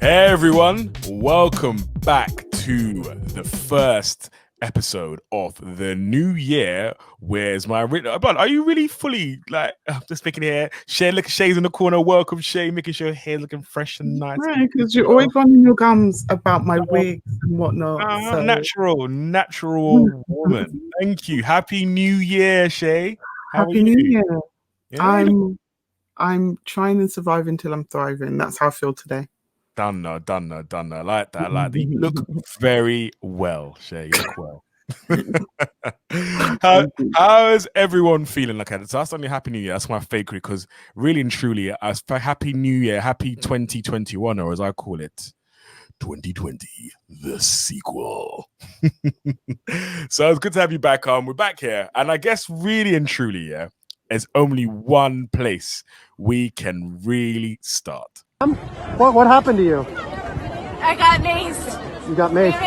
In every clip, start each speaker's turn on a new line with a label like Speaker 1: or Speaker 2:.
Speaker 1: Hey everyone, welcome back to the first episode of the new year. Where's my but are you really fully like I'm just making here? Shay, look, Shay's in the corner. Welcome, Shay, making sure your hair's looking fresh and nice.
Speaker 2: Right, because you're always running your gums about my wigs and whatnot. So.
Speaker 1: Natural woman. Thank you. Happy New Year, Shay. How
Speaker 2: Happy
Speaker 1: are
Speaker 2: New
Speaker 1: you?
Speaker 2: Year. Yeah. I'm trying and survive until I'm thriving. That's how I feel today.
Speaker 1: Done. Like that. You look very well, Shay. You look well. How is everyone feeling? Like so that's only Happy New Year. That's my favorite because really and truly, as for Happy New Year, Happy 2021, or as I call it, 2020, the sequel. So it's good to have you back on. We're back here, and I guess really and truly, yeah, there's only one place we can really start.
Speaker 3: What happened to you?
Speaker 4: I got maced.
Speaker 3: You got maced?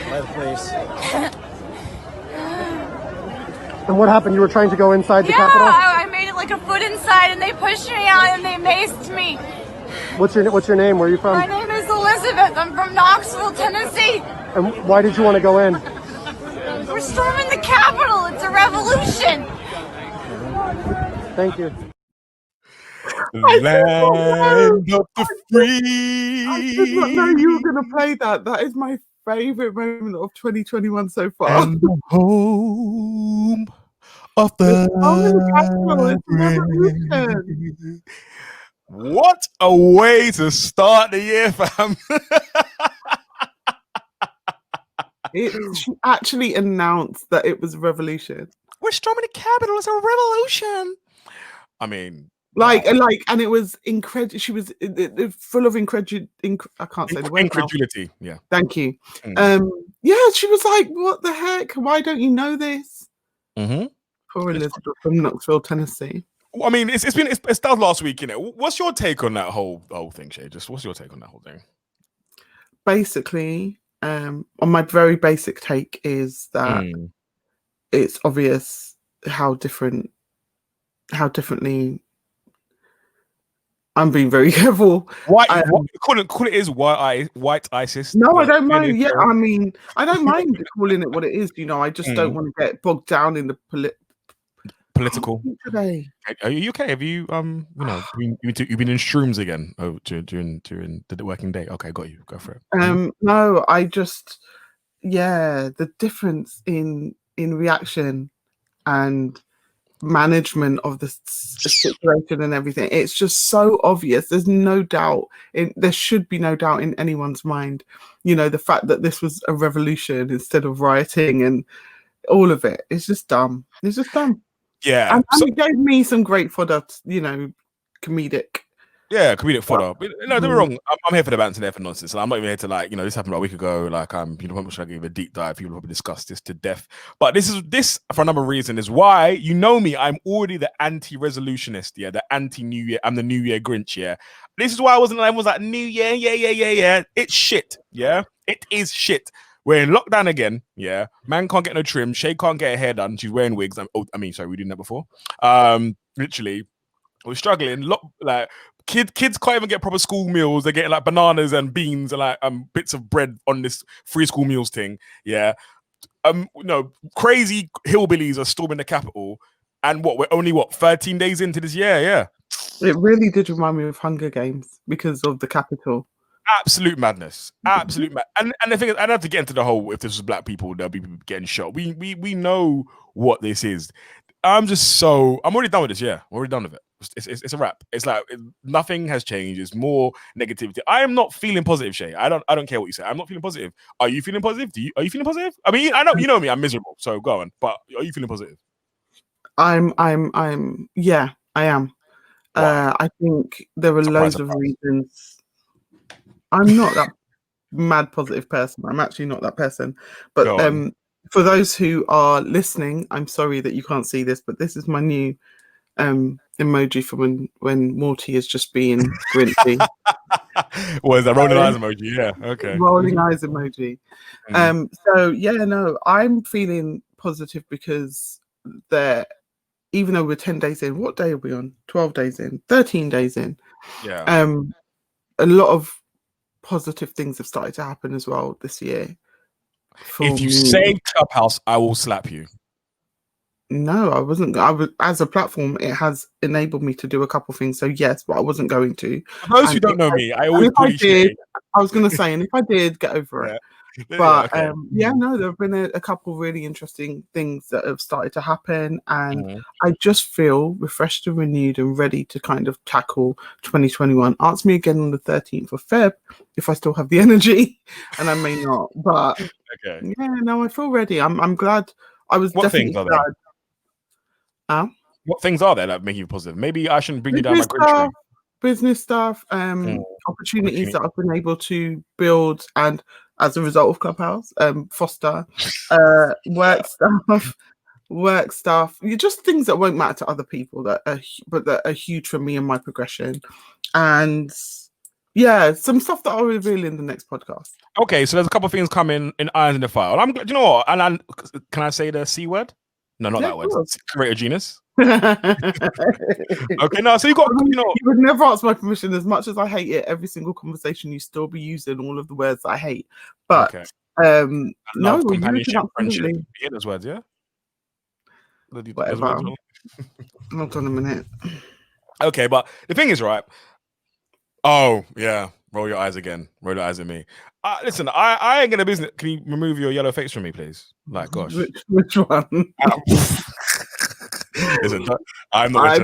Speaker 5: By the police.
Speaker 3: And what happened? You were trying to go inside the Capitol?
Speaker 4: I made it like a foot inside and they pushed me out and they maced me.
Speaker 3: What's your name? Where are you from?
Speaker 4: My name is Elizabeth. I'm from Knoxville, Tennessee.
Speaker 3: And why did you want to go in?
Speaker 4: We're storming the Capitol. It's a revolution.
Speaker 3: Thank you.
Speaker 1: Land of the free.
Speaker 2: I did not know you were going to play that. That is my favorite moment of 2021 so far.
Speaker 1: And the home of the revolution. What a way to start the year, fam.
Speaker 2: She actually announced that it was a revolution.
Speaker 1: We're storming the Capitol. It's a revolution. I mean,
Speaker 2: and it was incredible. She was full of incredulity. I can't say the word.
Speaker 1: Incredulity. Yeah.
Speaker 2: Thank you. Yeah, she was like, "What the heck? Why don't you know this?"
Speaker 1: Mm-hmm.
Speaker 2: Poor Elizabeth from Knoxville, Tennessee.
Speaker 1: Well, I mean, it started last week, What's your take on that whole thing, Shay? Just what's your take on that whole thing?
Speaker 2: Basically, on my very basic take is that it's obvious how differently. I'm being very careful.
Speaker 1: Call it is white ISIS.
Speaker 2: No, I don't mind. Yeah, I mean, I don't mind calling it what it is. I just don't want to get bogged down in the
Speaker 1: political.
Speaker 2: Today,
Speaker 1: are you okay? Have you you've been in shrooms again during the working day? Okay, got you. Go for it.
Speaker 2: No, I just the difference in reaction and management of the situation and everything, it's just so obvious. There's no doubt there should be no doubt in anyone's mind, the fact that this was a revolution instead of rioting and all of it. It's just dumb.
Speaker 1: Yeah,
Speaker 2: and it gave me some great fodder, comedic.
Speaker 1: Yeah, comedic fodder. No, don't be wrong. I'm here for the banter, there for nonsense. I'm not even here to this happened about a week ago. Probably should I give a deep dive? People probably discuss this to death. But this for a number of reasons is why me. I'm already the anti-resolutionist. Yeah, the anti-New Year. I'm the New Year Grinch. Yeah, this is why I was like New Year. Yeah. It's shit. Yeah, it is shit. We're in lockdown again. Yeah, man can't get no trim. Shay can't get her hair done. She's wearing wigs. Sorry, we were doing that before. Literally, we're struggling. Kids can't even get proper school meals. They're getting like bananas and beans and bits of bread on this free school meals thing. Yeah. Crazy hillbillies are storming the Capitol. And we're only 13 days into this year. Yeah.
Speaker 2: It really did remind me of Hunger Games because of the Capitol.
Speaker 1: Absolute madness. Absolute mad. And the thing is, I don't have to get into the whole, if this was black people, there'll be people getting shot. We know what this is. I'm already done with this. Yeah. I'm already done with it. It's a wrap. It's like nothing has changed. It's more negativity. I am not feeling positive, Shay. I don't care what you say. I'm not feeling positive. Are you feeling positive? Are you feeling positive? I mean, I know you know me. I'm miserable. So go on. But are you feeling positive?
Speaker 2: Yeah, I am. Wow. I think there are loads of reasons. I'm not that mad positive person. I'm actually not that person. But for those who are listening, I'm sorry that you can't see this, but this is my new emoji for when Morty is just being grinchy.
Speaker 1: Is that rolling eyes emoji? Yeah, okay.
Speaker 2: Rolling eyes emoji. I'm feeling positive because even though we're 10 days in, what day are we on? 12 days in, 13 days in.
Speaker 1: Yeah.
Speaker 2: A lot of positive things have started to happen as well this year.
Speaker 1: If you say Clubhouse, I will slap you.
Speaker 2: No, I wasn't. As a platform, it has enabled me to do a couple things. So yes, but I wasn't going to.
Speaker 1: For those who don't know me, I always
Speaker 2: if I
Speaker 1: bully
Speaker 2: did, I was going to say, and if I did, get over it. But no, there have been a couple really interesting things that have started to happen, and I just feel refreshed and renewed and ready to kind of tackle 2021. Ask me again on the 13th of Feb if I still have the energy, and I may not. But yeah, no, I feel ready. I'm glad. I was definitely glad.
Speaker 1: What things are there that make you positive? Maybe I shouldn't bring you down my green tree.
Speaker 2: Business stuff, opportunities that I've been able to build, and as a result of Clubhouse, foster, work stuff. Just things that won't matter to other people that are huge for me and my progression, and some stuff that I'll reveal in the next podcast.
Speaker 1: Okay, so there's a couple of things coming in irons in the file. I'm, you know what? And can I say the C word? No, not that word. Creator genius. Okay, no. So you got, you
Speaker 2: would never ask my permission. As much as I hate it, every single conversation you still be using all of the words I hate. But no,
Speaker 1: companionship, friendship. You hear those words, yeah?
Speaker 2: Whatever. Hold on a minute.
Speaker 1: Okay, but the thing is, right? Oh yeah, roll your eyes again. Roll your eyes at me. Listen, I ain't gonna business. Can you remove your yellow face from me, please? Like, gosh,
Speaker 2: which one?
Speaker 1: Listen, I'm not.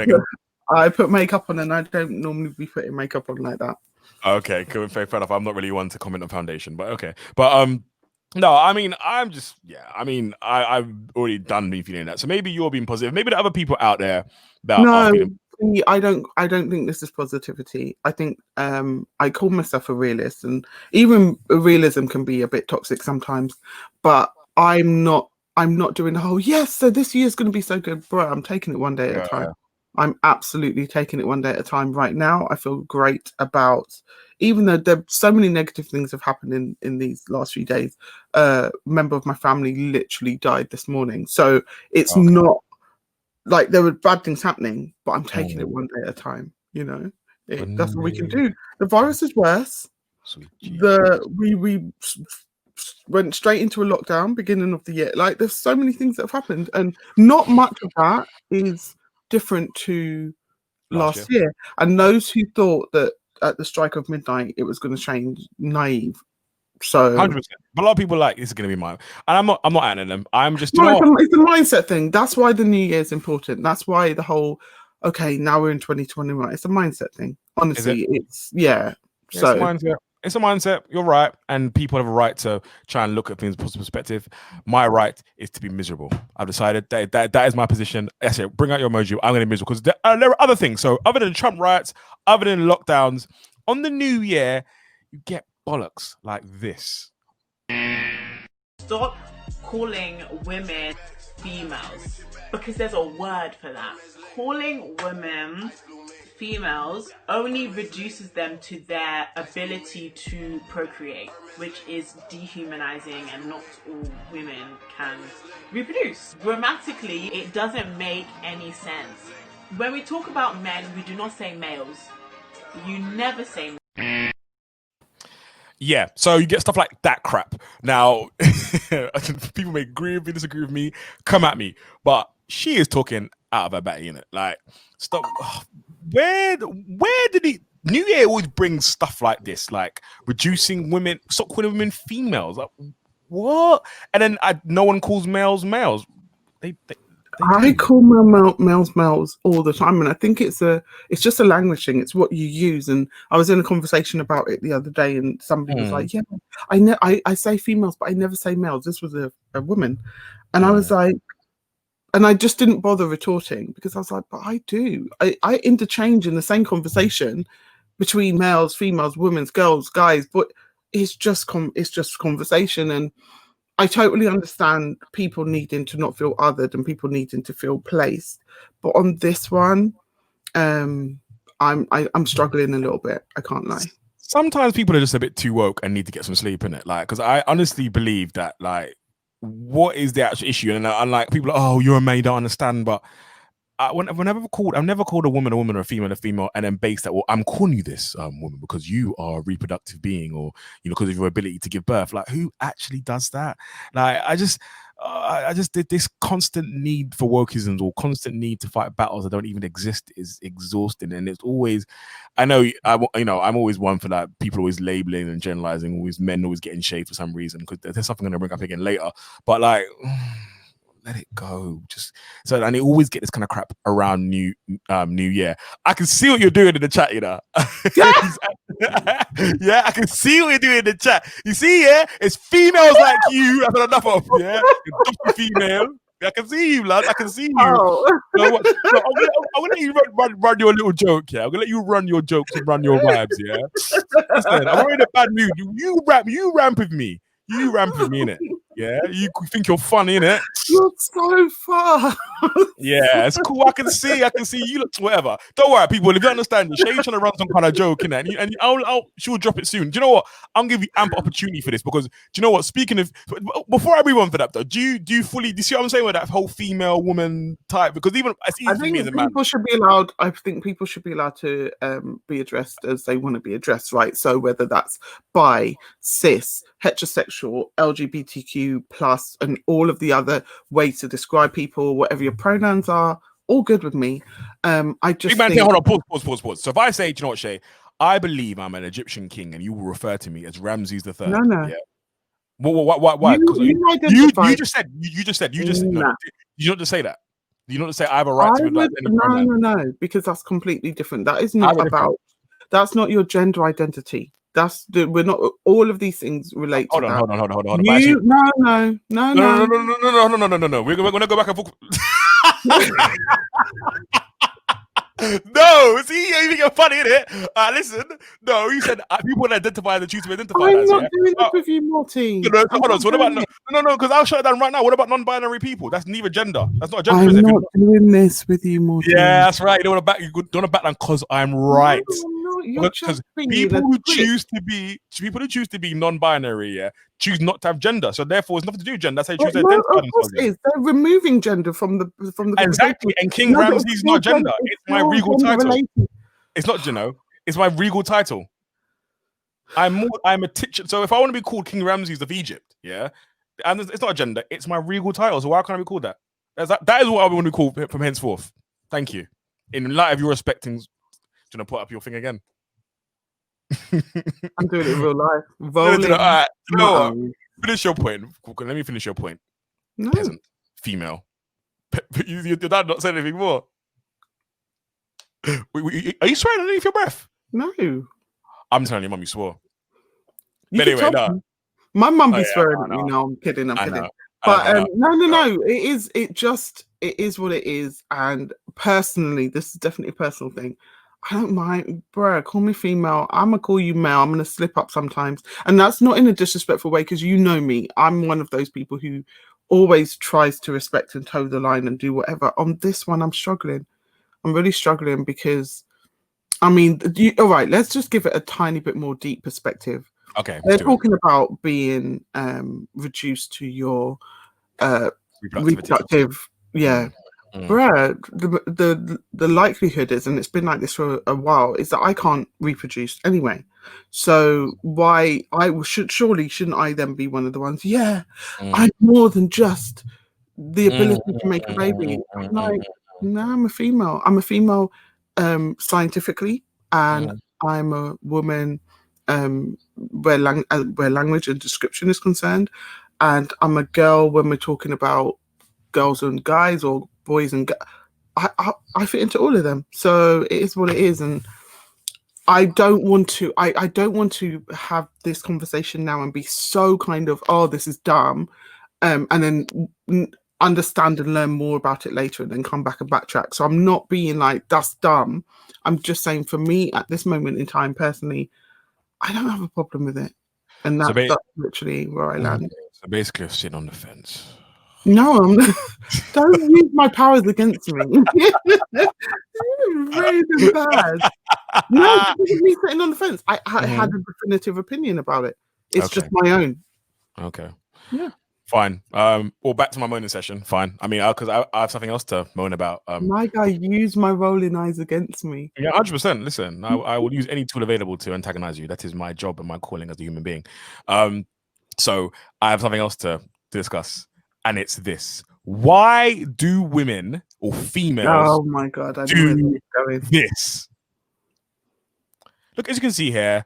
Speaker 2: I put makeup on, and I don't normally be putting makeup on like that.
Speaker 1: Okay, cool, fair enough. I'm not really one to comment on foundation, but okay. But no, I mean, I'm just I've already done me feeling that. So maybe you're being positive. Maybe the other people out there that are feeling.
Speaker 2: I don't think this is positivity. I think I call myself a realist, and even realism can be a bit toxic sometimes. But I'm not doing the whole so this year's going to be so good, bro. I'm taking it one day at a time. I'm absolutely taking it one day at a time. Right now, I feel great about, even though there so many negative things have happened in these last few days. A member of my family literally died this morning, so it's not like there were bad things happening, but I'm taking it one day at a time. You know, that's what we can do. The virus is worse. We went straight into a lockdown beginning of the year. Like, there's so many things that have happened, and not much of that is different to last year. And those who thought that at the strike of midnight it was going to change, naive. So
Speaker 1: 100%. But a lot of people like, this is going to be mine, and I'm not adding them. I'm just
Speaker 2: it's a mindset thing. That's why the new year is important. That's why the whole now we're in 2021. It's a mindset thing. Honestly, it's so
Speaker 1: it's a mindset. It's a mindset. You're right, and people have a right to try and look at things from a positive perspective. My right is to be miserable. I've decided that is my position. That's it. Bring out your emoji. I'm going to be miserable because there are other things. So other than Trump riots, other than lockdowns, on the new year, you get bollocks like this.
Speaker 6: Stop calling women females, because there's a word for that. Calling women females only reduces them to their ability to procreate, which is dehumanizing, and not all women can reproduce. Grammatically, it doesn't make any sense. When we talk about men, we do not say males. You never say males.
Speaker 1: Yeah, so you get stuff like that crap. Now, people may agree with me, disagree with me, come at me, but she is talking out of her batty, innit? Like, stop. Where did he? New Year always brings stuff like this, like reducing women, stop calling women females. Like, what? And then no one calls males males.
Speaker 2: I call males all the time, and I think it's just a language thing. It's what you use. And I was in a conversation about it the other day, and somebody was like, "Yeah, I say females, but I never say males." This was a woman, and I was like, and I just didn't bother retorting, because I was like, "But I do. I interchange in the same conversation between males, females, women, girls, guys, but it's just conversation." And I totally understand people needing to not feel othered and people needing to feel placed, but on this one, I'm struggling a little bit. I can't lie.
Speaker 1: Sometimes people are just a bit too woke and need to get some sleep in it. Like, because I honestly believe that, like, what is the actual issue? And like, people are, oh, you're a man, you don't understand. But I've never called a woman or a female, and then based that, well, I'm calling you this woman because you are a reproductive being, or because of your ability to give birth. Like, who actually does that? Like, I just did this constant need for wokeisms or constant need to fight battles that don't even exist is exhausting, and it's always. I know I'm always one for that. People always labeling and generalizing, always men always getting shade for some reason, because there's something I'm gonna bring up again later. But like. Let it go. And they always get this kind of crap around New Year. I can see what you're doing in the chat, Yeah, I can see what you're doing in the chat. You see, it's females like you. I've had enough of, You're female. I can see you, lad. I can see you.
Speaker 2: Oh.
Speaker 1: I'm gonna let you run your little joke, I'm gonna let you run your jokes and run your vibes, Listen, I'm in a bad mood. You ramp with me. You ramp with me, innit? Yeah, you think you're funny, innit?
Speaker 2: You're so far.
Speaker 1: Yeah, it's cool. I can see you look whatever. Don't worry, people. If you understand, Shay trying to run some kind of joke in that, and she'll drop it soon. Do you know what? I'm gonna give you ample opportunity for this, because do you know what? Speaking of, before I move on for that though, do you see what I'm saying with that whole female woman type? Because even it's easy for me as a man.
Speaker 2: I think people should be allowed to be addressed as they want to be addressed, right? So whether that's bi, cis, heterosexual, LGBTQ plus, and all of the other ways to describe people, whatever your pronouns are, all good with me. I just think...
Speaker 1: Hold on, pause. So if I say, do you know what, Shay? I believe I'm an Egyptian king, and you will refer to me as Ramses the Third.
Speaker 2: No.
Speaker 1: Yeah. Why? You just said. No. You don't just say that. You don't just say I have a right to.
Speaker 2: No, because that's completely different. That is not about. That's not your gender identity. We're not. All of these things relate.
Speaker 1: Hold on.
Speaker 2: No.
Speaker 1: We're gonna go back and forth. No, see, you even get funny, innit? Listen, no, you said people identify the choose to identify.
Speaker 2: I'm not doing this with you, Morty.
Speaker 1: Hold on. So what about no? Because I'll shut it down right now. What about non-binary people? That's neither gender. That's not a gender.
Speaker 2: I'm not doing this with you, Morty.
Speaker 1: Yeah, that's right. You don't want to back down because I'm right.
Speaker 2: No, you're just
Speaker 1: people who choose to be non-binary, choose not to have gender. So therefore, it's nothing to do with gender. That's how you choose to identify themselves.
Speaker 2: They're removing gender from the
Speaker 1: exactly. And King Ramses is not gender. It's my regal title. It's not, it's my regal title. I'm a titular. So if I want to be called King Ramses of Egypt, and it's not a gender, it's my regal title. So why can't I be called that? That is what I want to be called from henceforth. Thank you. In light of your respecting, do you want to put up your thing again?
Speaker 2: I'm doing it in real life.
Speaker 1: All right. Finish your point. Let me finish your point.
Speaker 2: No.
Speaker 1: Peasant, female. Your dad not saying anything more. Are you swearing underneath your breath?
Speaker 2: No.
Speaker 1: I'm telling you, mum, you swore. But anyway, no.
Speaker 2: My mum be swearing at me. No, I'm kidding. I'm kidding. But no. It is what it is. And personally, this is definitely a personal thing. I don't mind, bro. Call me female. I'm gonna call you male. I'm gonna slip up sometimes, and that's not in a disrespectful way, because you know me. I'm one of those people who always tries to respect and toe the line and do whatever. On this one, I'm struggling. I'm really struggling because, I mean, all right. Let's just give it a tiny bit more deep perspective.
Speaker 1: Okay,
Speaker 2: they're talking about being reduced to your reproductive. Yeah. Bruh, the likelihood is, and it's been like this for a while, is that I can't reproduce anyway. So why shouldn't I then be one of the ones? Yeah, I'm more than just the ability to make a baby. I'm like, no, I'm a female. I'm a female scientifically, and I'm a woman where language and description is concerned, and I'm a girl when we're talking about girls and guys, or boys and I fit into all of them. So it is what it is, and I don't want to. I don't want to have this conversation now and be so kind of, oh, this is dumb, and then understand and learn more about it later, and then come back and backtrack. So I'm not being like, that's dumb. I'm just saying, for me at this moment in time, personally, I don't have a problem with it, and that's literally where I land.
Speaker 1: So basically, you're sitting on the fence.
Speaker 2: No, don't use my powers against me. Really bad. No, because of me sitting on the fence. I had a definitive opinion about it. It's just my own.
Speaker 1: Okay.
Speaker 2: Yeah.
Speaker 1: Fine. Well, back to my moaning session. Fine. I mean, because I have something else to moan about.
Speaker 2: My guy used my rolling eyes against me.
Speaker 1: Yeah, 100%. Listen, I will use any tool available to antagonize you. That is my job and my calling as a human being. So I have something else to discuss, and it's this: why do women or females
Speaker 2: Oh my god, I knew
Speaker 1: do
Speaker 2: where this was going.
Speaker 1: this? Look, as you can see here,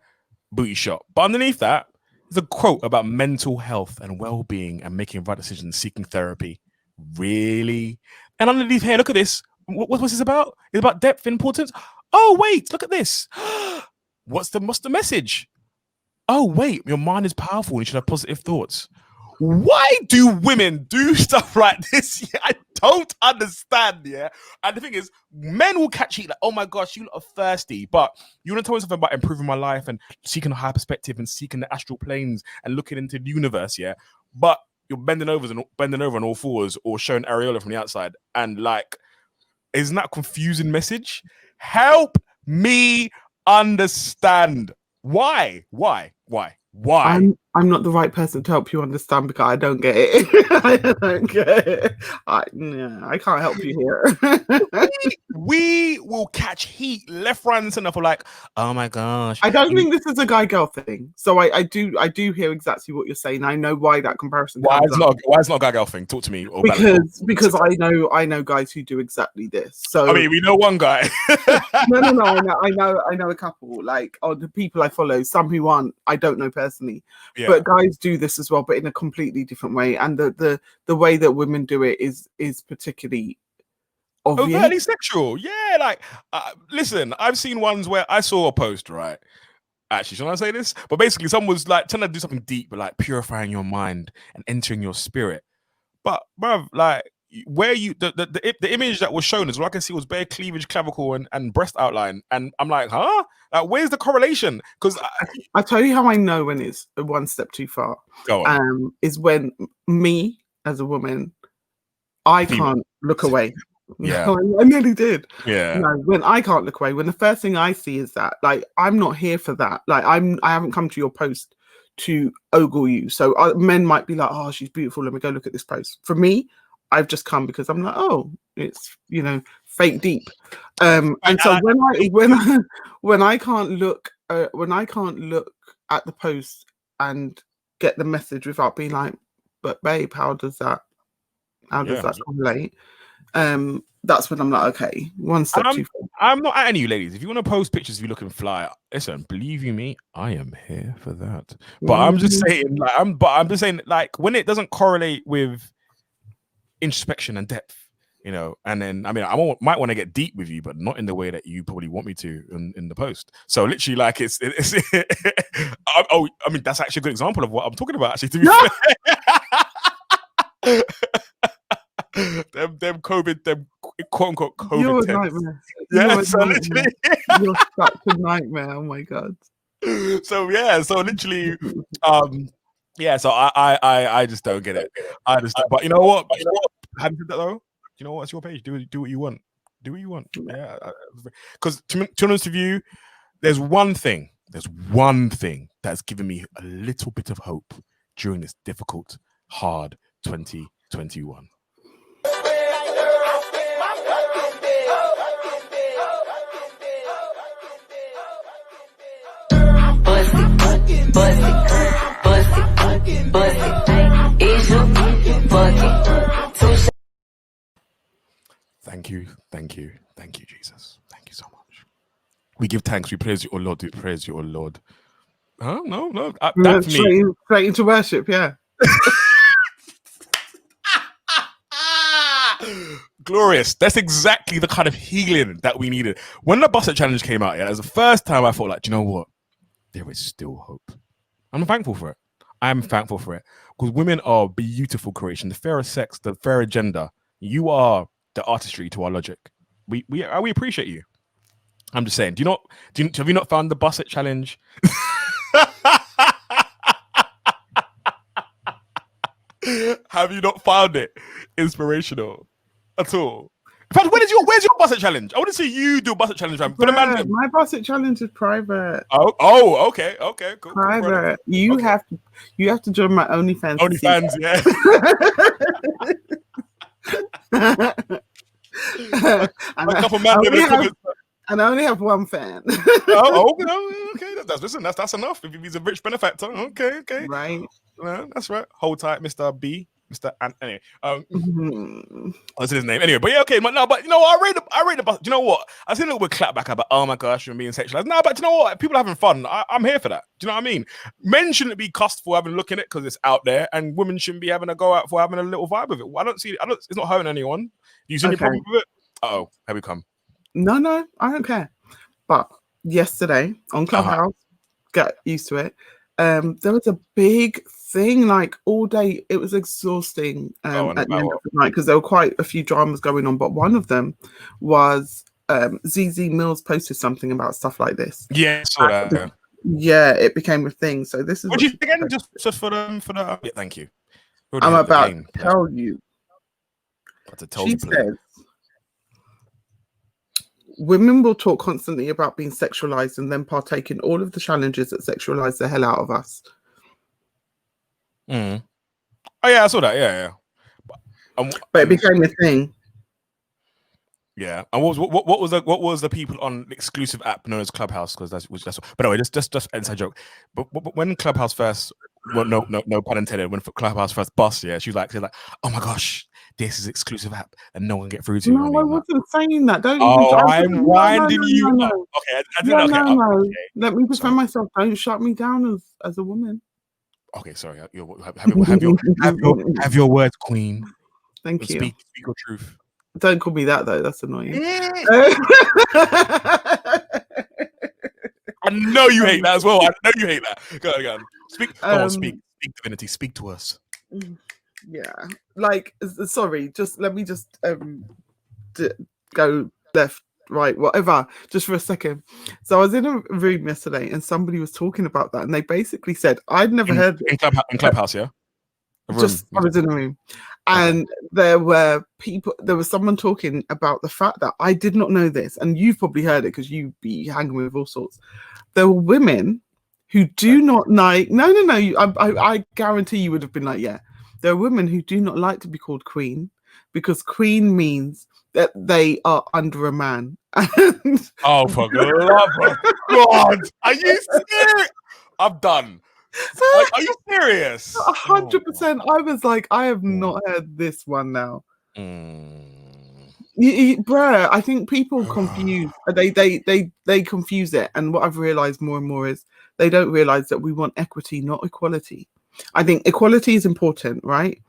Speaker 1: booty shot. But underneath that, there's a quote about mental health and well-being and making right decisions, seeking therapy. Really? And underneath here, look at this. What's this about? It's about depth and importance. Oh wait, look at this. What's the message? Oh wait, your mind is powerful and you should have positive thoughts. Why do women do stuff like this? Yeah, I don't understand. Yeah, and the thing is, men will catch heat like, "Oh my gosh, you are thirsty," but you want to tell me something about improving my life and seeking a higher perspective and seeking the astral planes and looking into the universe. Yeah, but you're bending over on all fours or showing areola from the outside, and like, isn't that a confusing message? Help me understand. Why?
Speaker 2: I'm not the right person to help you understand because I don't get it. I don't get it. I can't help you here.
Speaker 1: we will catch heat left, right, and center for like, oh my gosh.
Speaker 2: I don't think this is a guy girl thing. So I do hear exactly what you're saying. I know why that comparison.
Speaker 1: Why it's not a guy girl thing? Talk to me.
Speaker 2: Because I know guys who do exactly this. So
Speaker 1: I mean, we know one guy.
Speaker 2: no. I know a couple. Like, the people I follow. Some who aren't. I don't know personally.
Speaker 1: Yeah.
Speaker 2: But guys do this as well, but in a completely different way. And the way that women do it is particularly obvious.
Speaker 1: Overtly sexual. Yeah, like, listen, I've seen ones where I saw a post, right? Actually, shall I say this? But basically, someone was like trying to do something deep, but like purifying your mind and entering your spirit. But, bruv, like, where you the image that was shown is what I can see was bare cleavage, clavicle, and breast outline, and I'm like, huh? Like, where's the correlation? Because
Speaker 2: I'll tell you how I know when it's one step too far.
Speaker 1: Go on.
Speaker 2: Is when me as a woman, I can't look away.
Speaker 1: Yeah,
Speaker 2: no, I nearly did.
Speaker 1: Yeah,
Speaker 2: no, when I can't look away, when the first thing I see is that, like, I'm not here for that. Like, I haven't come to your post to ogle you. So men might be like, oh, she's beautiful. Let me go look at this post. For me, I've just come because I'm like, oh, it's, fake deep. And so when I can't look at the post and get the message without being like, but babe, how does that correlate? That's when I'm like, okay, one step too far.
Speaker 1: I'm not at you ladies. If you want to post pictures of you looking fly, listen, believe you me, I am here for that. But I'm just saying, like, when it doesn't correlate with introspection and depth, and then I mean, might want to get deep with you, but not in the way that you probably want me to in the post. So literally, like, it's I mean, that's actually a good example of what I'm talking about, actually, to be fair. them COVID, them quote unquote COVID.
Speaker 2: You're a nightmare.
Speaker 1: Yeah, so literally,
Speaker 2: you're such a nightmare. Oh my god.
Speaker 1: So literally, so I just don't get it. I just, but you know what? Having said that though, you know what? It's your page. Do what you want. Do what you want. Yeah, because to be honest with you, there's one thing that's given me a little bit of hope during this difficult, hard 2021. Thank you, Jesus. Thank you so much. We give thanks. We praise you, O Lord. We praise you, O Lord. Huh? No. That for me.
Speaker 2: Straight into worship, yeah.
Speaker 1: Glorious. That's exactly the kind of healing that we needed. When the Busset Challenge came out, it was the first time I thought, like, do you know what? There is still hope. I'm thankful for it. I'm thankful for it. Because women are beautiful creation. The fairer sex, the fairer gender. You are the artistry to our logic. We appreciate you. I'm just saying. Have you not found the Busset Challenge? Have you not found it inspirational at all? In fact, where's your basset challenge? I want to see you do a basset challenge, man. For the man.
Speaker 2: My basset challenge is private.
Speaker 1: Okay, cool.
Speaker 2: Private. You have to join my OnlyFans.
Speaker 1: OnlyFans, yeah.
Speaker 2: And
Speaker 1: A couple man
Speaker 2: I only have one fan.
Speaker 1: Okay. That's enough. If he's a rich benefactor, okay.
Speaker 2: Right.
Speaker 1: That's right. Hold tight, Mr. B. Mr. Anyway,
Speaker 2: Mm-hmm.
Speaker 1: that's his name. Anyway, but yeah, okay. But you know what? I read about. You know what? I seen a little bit clapback about. Oh my gosh, you're being sexualized. No, but you know what? People are having fun. I'm here for that. Do you know what I mean? Men shouldn't be cussed for having a look at it because it's out there, and women shouldn't be having a go out for having a little vibe with it. I don't see. It's not hurting anyone. Do you see any problem with it? Here we come.
Speaker 2: No, I don't care. But yesterday on Clubhouse, get used to it. There was a big thing like all day. It was exhausting at the end of the night because there were quite a few dramas going on. But one of them was ZZ Mills posted something about stuff like this.
Speaker 1: Yeah, saw that.
Speaker 2: Yeah, it became a thing. So this is.
Speaker 1: What do you think again? Just for the. Yeah, thank you.
Speaker 2: I'm about to tell you. She says, women will talk constantly about being sexualized and then partake in all of the challenges that sexualize the hell out of us.
Speaker 1: Mm. Oh yeah, I saw that. Yeah.
Speaker 2: But it became a thing.
Speaker 1: Yeah. And what was the people on the exclusive app known as Clubhouse? Because that's. But anyway, just inside joke. But when Clubhouse first, well, no pun intended. When Clubhouse first bust, yeah, she was like, oh my gosh, this is exclusive app and no one get through to.
Speaker 2: No, I wasn't saying that. Don't.
Speaker 1: I'm winding you up. Okay, I didn't.
Speaker 2: No. Let me defend myself. Don't shut me down as a woman.
Speaker 1: Okay, sorry. Have your words, Queen.
Speaker 2: Thank you.
Speaker 1: Speak your truth.
Speaker 2: Don't call me that though. That's annoying.
Speaker 1: I know you hate that as well. I know you hate that. Go on. Speak. Speak divinity. Speak to us.
Speaker 2: Yeah. Like, sorry. Let me go left, right, whatever. Just for a second. So I was in a room yesterday, and somebody was talking about that, and they basically said, "I'd never heard
Speaker 1: in Clubhouse, yeah."
Speaker 2: I was in a room, and there was someone talking about the fact that I did not know this, and you've probably heard it because you be hanging with all sorts. There were women who do not like. No. I guarantee you would have been like, yeah. There are women who do not like to be called queen because queen means that they are under a man.
Speaker 1: Oh, for the love of God! Are you serious? I'm done. Are you serious?
Speaker 2: 100%. I was like, I have not heard this one now. Bruh, I think people confuse. They confuse it, and what I've realized more and more is they don't realize that we want equity, not equality. I think equality is important, right?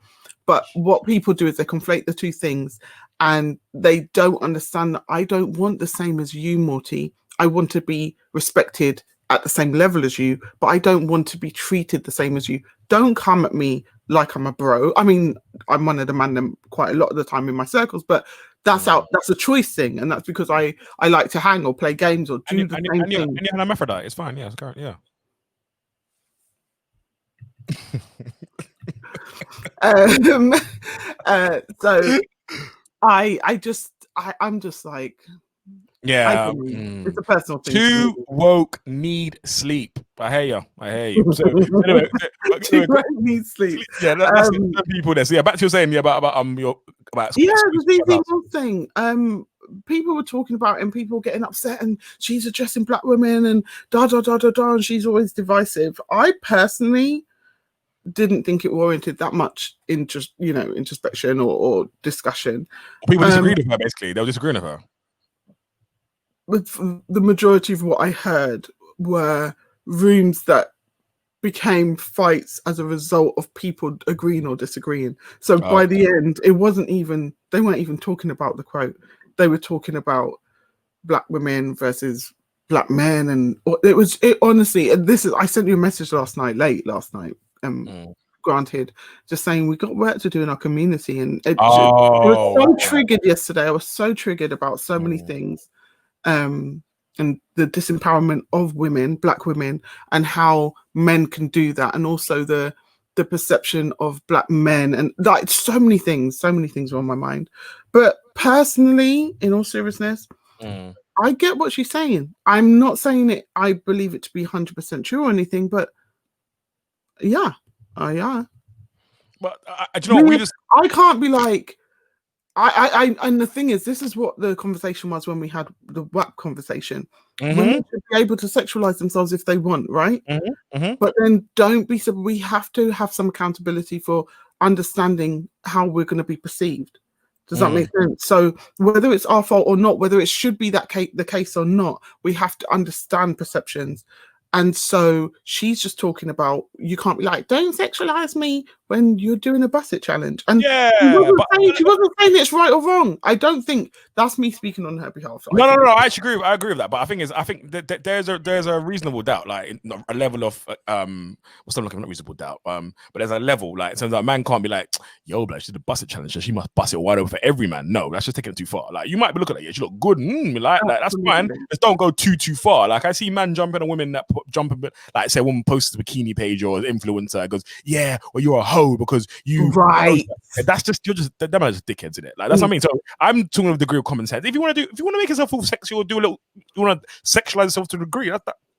Speaker 2: But what people do is they conflate the two things, and they don't understand that I don't want the same as you, Morty. I want to be respected at the same level as you, but I don't want to be treated the same as you. Don't come at me like I'm a bro. I mean, I'm one of the man quite a lot of the time in my circles, but that's a choice thing, and that's because I like to hang or play games or do the same thing.
Speaker 1: And you're an hermaphrodite. It's fine. Yeah, it's correct. Yeah.
Speaker 2: So I'm just like,
Speaker 1: yeah,
Speaker 2: it's a personal thing.
Speaker 1: Too woke need sleep. I hear you. So anyway,
Speaker 2: too woke need sleep.
Speaker 1: Yeah, that's people there. So yeah, back to you saying about
Speaker 2: the ZZ thing. People were talking about it and people getting upset, and she's addressing black women and da, and she's always divisive. I personally didn't think it warranted that much introspection or discussion.
Speaker 1: People disagreed with her, basically. They were disagreeing with her.
Speaker 2: With the majority of what I heard were rooms that became fights as a result of people agreeing or disagreeing. So by the end, they weren't even talking about the quote. They were talking about black women versus black men, and it honestly. And I sent you a message late last night. Granted, just saying we got work to do in our community, and I was so triggered yesterday. I was so triggered about so many things, and the disempowerment of women, black women, and how men can do that, and also the perception of black men, and like so many things were on my mind. But personally, in all seriousness, I get what she's saying. I'm not saying it. I believe it to be 100% true or anything, but yeah.
Speaker 1: But do you know what
Speaker 2: I can't be like. I and the thing is, this is what the conversation was when we had the WAP conversation. Women should be able to sexualize themselves if they want, right? But then don't be. So we have to have some accountability for understanding how we're going to be perceived. Does that make sense? So whether it's our fault or not, whether it should be the case or not, we have to understand perceptions. And so she's just talking about, you can't be like, don't sexualize me when you're doing a Basset challenge. And she wasn't saying it's right or wrong. I don't think that's me speaking on her behalf.
Speaker 1: No, I actually agree. I agree with that. But I think that there's a reasonable doubt, like a level of what's not reasonable doubt. But there's a level, like, in terms of a man can't be like, yo, blood, she's the Basset challenge, so she must bust it wide open for every man. No, that's just taking it too far. Like, you might be looking at it, she look good, like that's fine. Just don't go too far. Like, I see man jumping on women that jumping, like, say a woman posts a bikini page or an influencer goes, yeah, well, you're a hoe because you
Speaker 2: right.
Speaker 1: That's just them are just dickheads in it. Like, that's what I mean. So I'm talking of a degree of common sense. If you want to make yourself feel sexy or you want to sexualize yourself to a degree,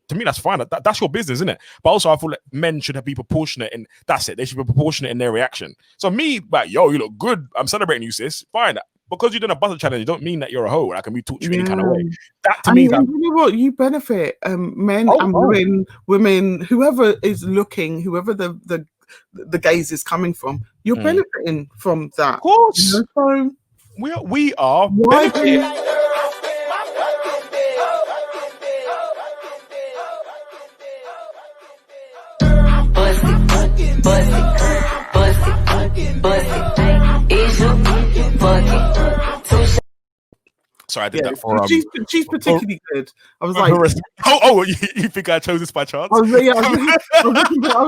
Speaker 1: to me, that's fine. That's your business, isn't it? But also, I feel like men should be proportionate, and that's it. They should be proportionate in their reaction. So me, like, yo, you look good. I'm celebrating you, sis. Fine. Because you're doing a Basset challenge, you don't mean that you're a hoe. I can be taught you any kind of way. That to me,
Speaker 2: you know what? You benefit, men and women, whoever is looking, whoever the gaze is coming from, you're benefiting from that.
Speaker 1: Of course,
Speaker 2: you know? So
Speaker 1: we are benefiting. Sorry, I did that for
Speaker 2: she's particularly good. I was like,
Speaker 1: you think I chose this by chance?
Speaker 2: I was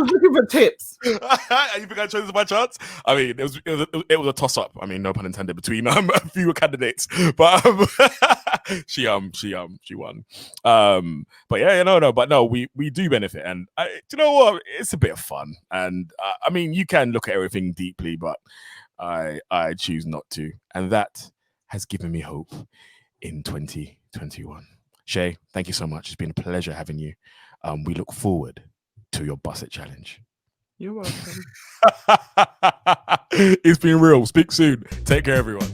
Speaker 2: looking for tips.
Speaker 1: You think I chose this by chance? I mean, it was a toss up. I mean, no pun intended, between a few candidates, but she won. But yeah, no, we do benefit, and you know what? It's a bit of fun, and I mean, you can look at everything deeply, but I choose not to, and that has given me hope in 2021. Shay, thank you so much. It's been a pleasure having you. We look forward to your Basset challenge.
Speaker 2: You're welcome.
Speaker 1: It's been real. Speak soon. Take care, everyone.